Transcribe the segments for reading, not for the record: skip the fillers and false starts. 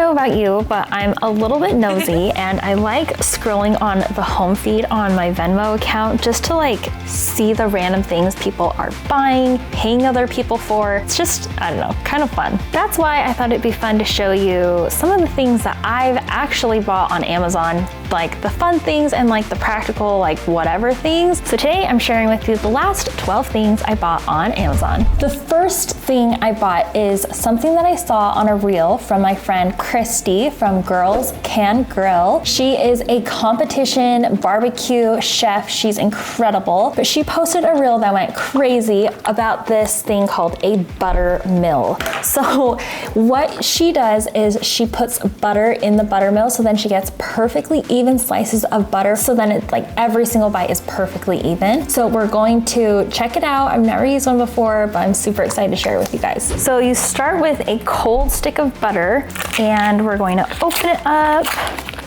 know about you, but I'm a little bit nosy and I like scrolling on the home feed on my Venmo account just to like see the random things people are buying, paying other people for. It's just, I don't know, kind of fun. That's why I thought it'd be fun to show you some of the things that I've actually bought on Amazon, like the fun things and like the practical, like whatever things. So today I'm sharing with you the last 12 things I bought on Amazon. The first thing I bought is something that I saw on a reel from my friend Christy from Girls Can Grill. She is a competition barbecue chef. She's incredible, but she posted a reel that went crazy about this thing called a butter mill. So what she does is she puts butter in the butter mill, so then she gets perfectly even slices of butter, so then it's like every single bite is perfectly even. So we're going to check it out. I've never used one before, but I'm super excited to share it with you guys. So you start with a cold stick of butter and we're going to open it up.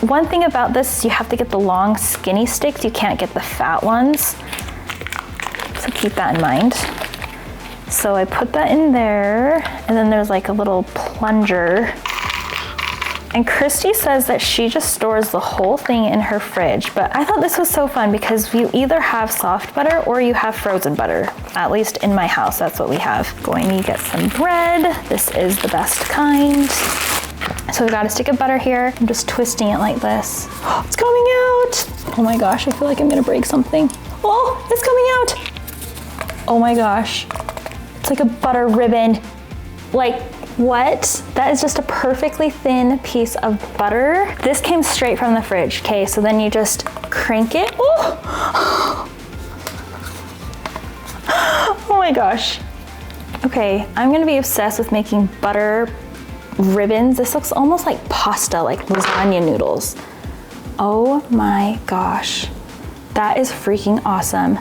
One thing about this is you have to get the long skinny sticks. You can't get the fat ones. So keep that in mind. So I put that in there, and then there's like a little plunger. And Christy says that she just stores the whole thing in her fridge, but I thought this was so fun because you either have soft butter or you have frozen butter. At least in my house, that's what we have. Going to get some bread. This is the best kind. So we've got a stick of butter here. I'm just twisting it like this. Oh, it's coming out. Oh my gosh, I feel like I'm gonna break something. Oh, it's coming out. Oh my gosh. It's like a butter ribbon. Like, what? That is just a perfectly thin piece of butter. This came straight from the fridge, okay? So then you just crank it. Oh, oh my gosh. Okay, I'm gonna be obsessed with making butter ribbons. This looks almost like pasta, like lasagna noodles. Oh my gosh. That is freaking awesome.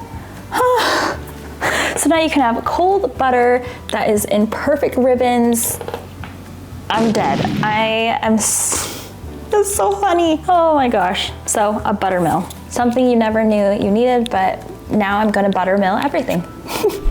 So now you can have cold butter that is in perfect ribbons. I'm dead. That's so funny. Oh my gosh. So a butter mill. Something you never knew you needed, but now I'm gonna butter mill everything.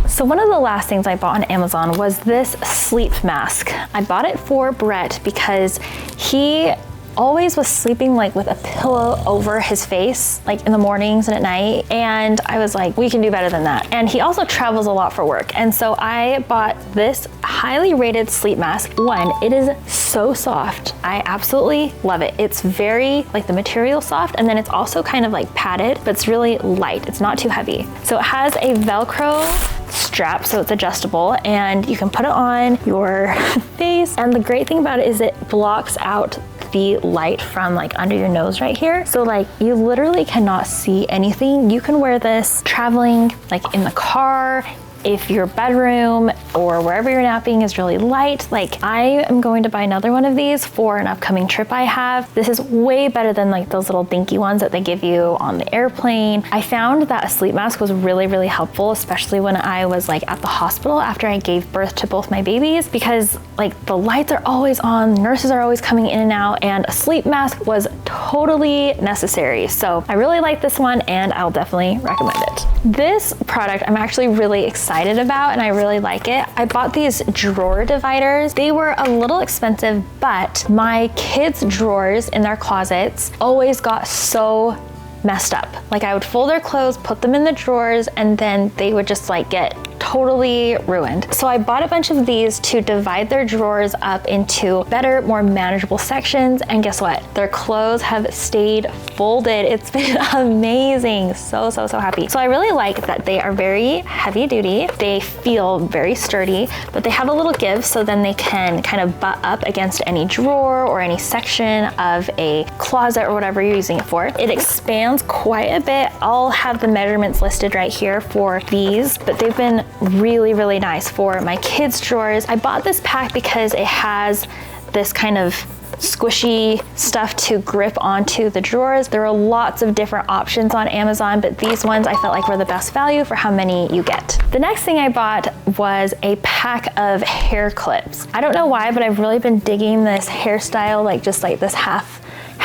So one of the last things I bought on Amazon was this sleep mask. I bought it for Brett because he always was sleeping like with a pillow over his face, like in the mornings and at night. And I was like, we can do better than that. And he also travels a lot for work. And so I bought this highly rated sleep mask. One, it is so soft. I absolutely love it. It's very, like the material soft, and then it's also kind of like padded, but it's really light. It's not too heavy. So it has a Velcro strap, so it's adjustable, and you can put it on your face. And the great thing about it is it blocks out the light from like under your nose right here. So like you literally cannot see anything. You can wear this traveling, like in the car, if your bedroom or wherever you're napping is really light. Like I am going to buy another one of these for an upcoming trip I have. This is way better than like those little dinky ones that they give you on the airplane. I found that a sleep mask was really, really helpful, especially when I was like at the hospital after I gave birth to both my babies, because like the lights are always on, nurses are always coming in and out, and a sleep mask was totally necessary. So I really like this one and I'll definitely recommend it. This product I'm actually really excited about and I really like it. I bought these drawer dividers. They were a little expensive, but my kids' drawers in their closets always got so messed up. Like I would fold their clothes, put them in the drawers, and then they would just like get totally ruined. So I bought a bunch of these to divide their drawers up into better, more manageable sections. And guess what? Their clothes have stayed folded. It's been amazing. So happy. So I really like that they are very heavy duty. They feel very sturdy, but they have a little give, so then they can kind of butt up against any drawer or any section of a closet or whatever you're using it for. It expands quite a bit. I'll have the measurements listed right here for these, but they've been really, really nice for my kids' drawers. I bought this pack because it has this kind of squishy stuff to grip onto the drawers. There are lots of different options on Amazon, but these ones I felt like were the best value for how many you get. The next thing I bought was a pack of hair clips. I don't know why, but I've really been digging this hairstyle, like just like this half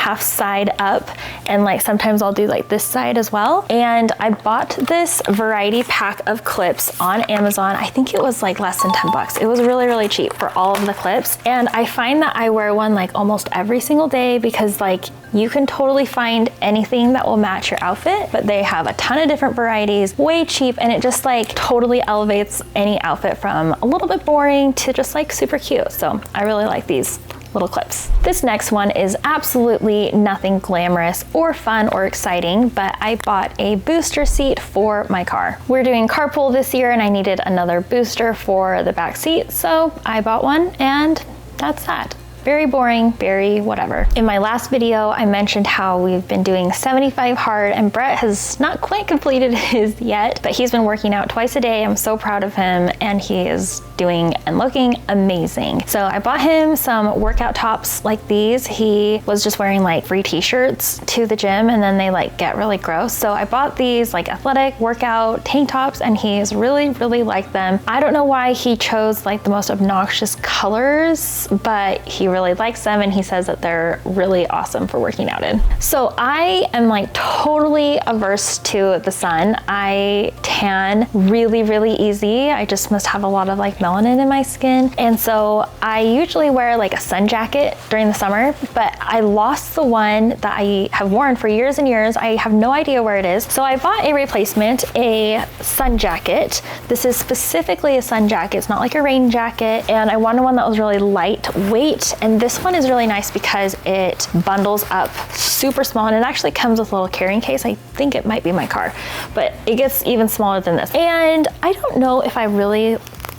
half side up, and like sometimes I'll do like this side as well. And I bought this variety pack of clips on Amazon. I think it was like less than 10 bucks. It was really, really cheap for all of the clips. And I find that I wear one like almost every single day because like you can totally find anything that will match your outfit, but they have a ton of different varieties, way cheap, and it just like totally elevates any outfit from a little bit boring to just like super cute. So I really like these little clips. This next one is absolutely nothing glamorous or fun or exciting, but I bought a booster seat for my car. We're doing carpool this year and I needed another booster for the back seat, so I bought one and that's that. Very boring, very whatever. In my last video, I mentioned how we've been doing 75 hard and Brett has not quite completed his yet, but he's been working out twice a day. I'm so proud of him and he is doing and looking amazing. So I bought him some workout tops like these. He was just wearing like free t-shirts to the gym and then they like get really gross. So I bought these like athletic workout tank tops and he's really, really liked them. I don't know why he chose like the most obnoxious colors, but he really likes them and he says that they're really awesome for working out in. So I am like totally averse to the sun. I tan really, really easy. I just must have a lot of like melanin in my skin. And so I usually wear like a sun jacket during the summer, but I lost the one that I have worn for years and years. I have no idea where it is. So I bought a replacement, a sun jacket. This is specifically a sun jacket. It's not like a rain jacket. And I wanted one that was really lightweight. And this one is really nice because it bundles up super small and it actually comes with a little carrying case. I think it might be my car, but it gets even smaller than this. And I don't know if I really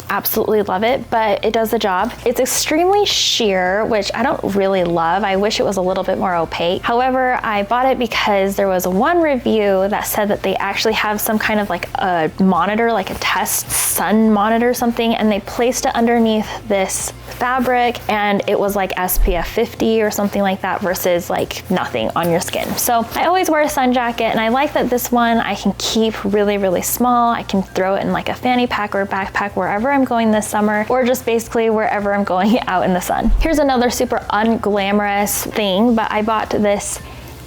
absolutely love it, but it does the job. It's extremely sheer, which I don't really love. I wish it was a little bit more opaque. However, I bought it because there was one review that said that they actually have some kind of like a monitor, like a test sun monitor or something, and they placed it underneath this fabric and it was like SPF 50 or something like that versus like nothing on your skin. So I always wear a sun jacket and I like that this one I can keep really, really small. I can throw it in like a fanny pack or a backpack wherever I'm going this summer, or just basically wherever I'm going out in the sun. Here's another super unglamorous thing, but I bought this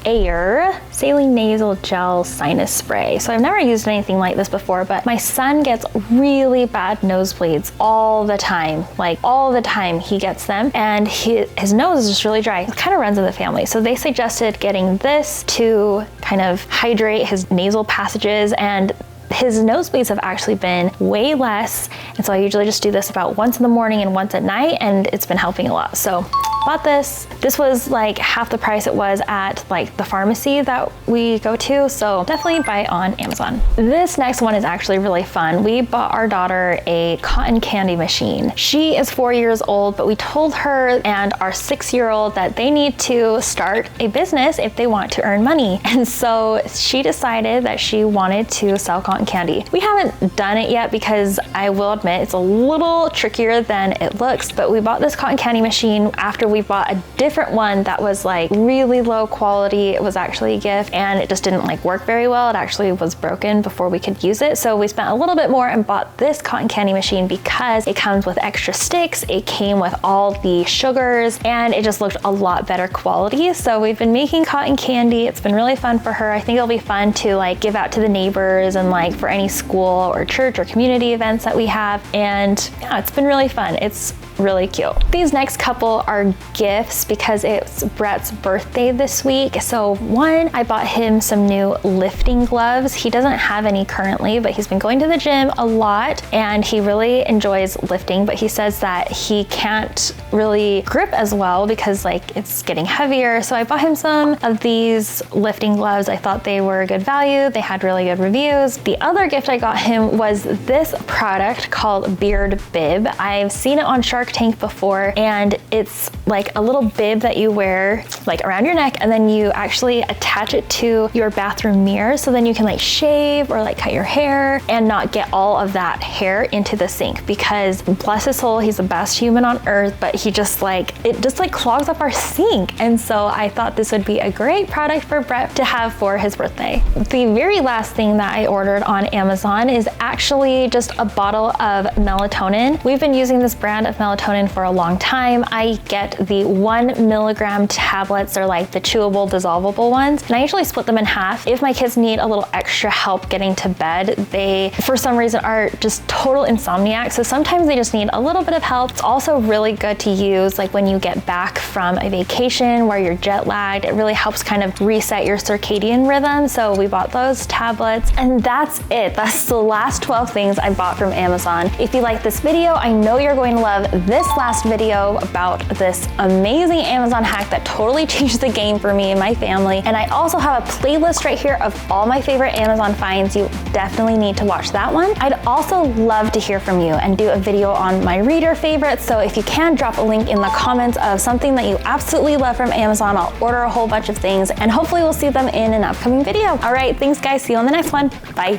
Air Saline Nasal Gel Sinus Spray. So I've never used anything like this before, but my son gets really bad nosebleeds all the time. Like all the time he gets them and his nose is just really dry. It kind of runs in the family. So they suggested getting this to kind of hydrate his nasal passages, and his nosebleeds have actually been way less. And so I usually just do this about once in the morning and once at night, and it's been helping a lot. So bought this. This was like half the price it was at like the pharmacy that we go to. So definitely buy on Amazon. This next one is actually really fun. We bought our daughter a cotton candy machine. She is 4 years old, but we told her and our 6-year-old that they need to start a business if they want to earn money. And so she decided that she wanted to sell cotton candy. We haven't done it yet because I will admit it's a little trickier than it looks, but we bought this cotton candy machine after we bought a different one that was like really low quality. It was actually a gift and it just didn't like work very well. It actually was broken before we could use it. So we spent a little bit more and bought this cotton candy machine because it comes with extra sticks. It came with all the sugars and it just looked a lot better quality. So we've been making cotton candy. It's been really fun for her. I think it'll be fun to like give out to the neighbors and like for any school or church or community events that we have. And yeah, it's been really fun. It's really cute. These next couple are gifts because it's Brett's birthday this week. So one, I bought him some new lifting gloves. He doesn't have any currently, but he's been going to the gym a lot and he really enjoys lifting, but he says that he can't really grip as well because like it's getting heavier. So I bought him some of these lifting gloves. I thought they were good value. They had really good reviews. The other gift I got him was this product called Beard Bib. I've seen it on Shark Tank before, and it's like a little bib that you wear like around your neck, and then you actually attach it to your bathroom mirror, so then you can like shave or like cut your hair and not get all of that hair into the sink, because bless his soul, he's the best human on earth, but he just like, it just like clogs up our sink. And so I thought this would be a great product for Brett to have for his birthday. The very last thing that I ordered on Amazon is actually just a bottle of melatonin. We've been using this brand of melatonin melatonin for a long time. I get the 1 milligram tablets. They're like the chewable, dissolvable ones. And I usually split them in half. If my kids need a little extra help getting to bed, they, for some reason, are just total insomniacs. So sometimes they just need a little bit of help. It's also really good to use like when you get back from a vacation where you're jet lagged. It really helps kind of reset your circadian rhythm. So we bought those tablets, and that's it. That's the last 12 things I bought from Amazon. If you like this video, I know you're going to love this last video about this amazing Amazon hack that totally changed the game for me and my family. And I also have a playlist right here of all my favorite Amazon finds. You definitely need to watch that one. I'd also love to hear from you and do a video on my reader favorites. So if you can, drop a link in the comments of something that you absolutely love from Amazon. I'll order a whole bunch of things, and hopefully we'll see them in an upcoming video. All right, thanks guys. See you on the next one. Bye.